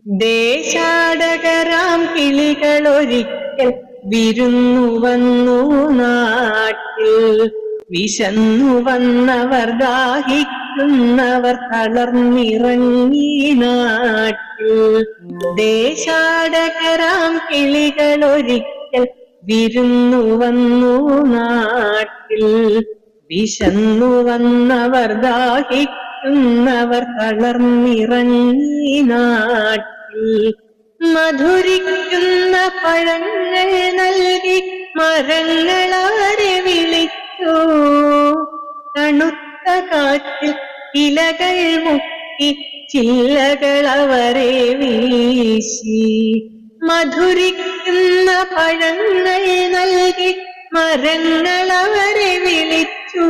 ദേശാടകരാം കിളികളൊരിക്കൽ വിരുന്നു വന്നു നാട്ടിൽ. വിശന്നു വന്നവർ ദാഹിക്കുന്നവർ തളർന്നിറങ്ങി നാട്ടിൽ. ദേശാടകരാം കിളികളൊരിക്കൽ വിരുന്നു വന്നു നാട്ടിൽ. വിശന്നു വന്നവർ ദാഹിക്കുന്നവർ തളർന്നിറങ്ങി നാട്ടിൽ. മധുരിക്കുന്ന പഴങ്ങൾ നൽകി മരങ്ങളാരെ വിളിച്ചു. തണുത്ത കാറ്റിൽ ഇലകൾ മുക്കി ചില്ലകൾ അവരെ വീശി. മധുരിക്കുന്ന പഴങ്ങൾ നൽകി മരങ്ങൾ അവരെ വിളിച്ചു.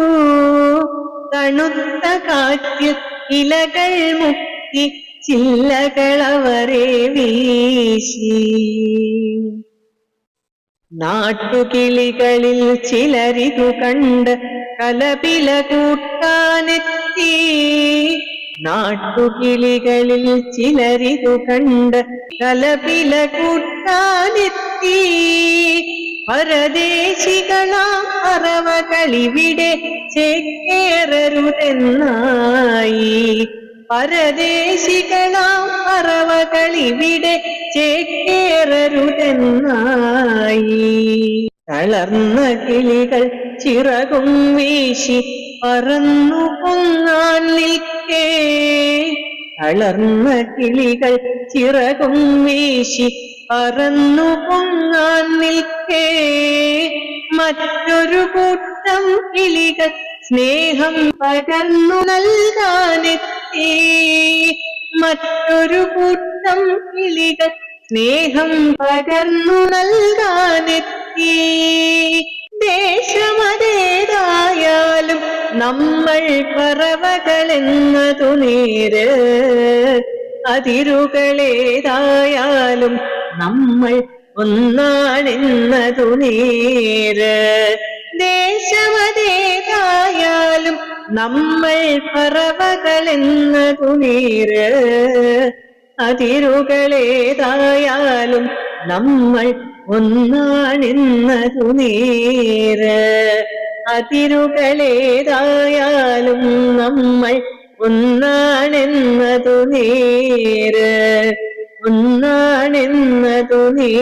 തണുത്ത കാറ്റിൽ ഇലകൾ മുക്കി ചില്ലകൾ അവരെ വീശി. നാട്ടുകിളികളിൽ ചിലരിതു കണ്ട് കലപില കൂട്ടാനെത്തി. നാട്ടുകിളികളിൽ ചിലരിതു കണ്ട് കലപില കൂട്ടാനെത്തി. പരദേശികളാം പറവകളിവിടെ ചേക്കേറരുതെന്നായി. പരദേശികളാം പറവകളിവിടെ ചേക്കേറരുതെന്നായി. തളർന്ന കിളികൾ ചിറകും വീശി പറന്നു പൊങ്ങാൻ നിൽക്കേ. തളർന്ന കിളികൾ ചിറകും വീശി പറന്നു പൊങ്ങാൻ നിൽക്കേ. മറ്റൊരു കൂട്ടം കിളികൾ സ്നേഹം പകർന്നു നൽകാനെത്തി. മറ്റൊരു കൂട്ടം കിളികൾ സ്നേഹം പകർന്നു നൽകാനെത്തി. ദേശമതേതായാലും നമ്മൾ പറവകളെന്നതു നേര്. അതിരുകളേതായാലും നമ്മൾ ഒന്നാണെന്നതു നേര്. ദേശമതേതായാലും നമ്മൾ പറവകളെന്നതു നേര്. അതിരുകളേതായാലും നമ്മൾ ഒന്നാണെന്നതു നേര്. അതിരുകളേതായാലും നമ്മൾ ഒന്നാണെന്നതു നേര്. ഒന്നാണെന്നതു നേര്.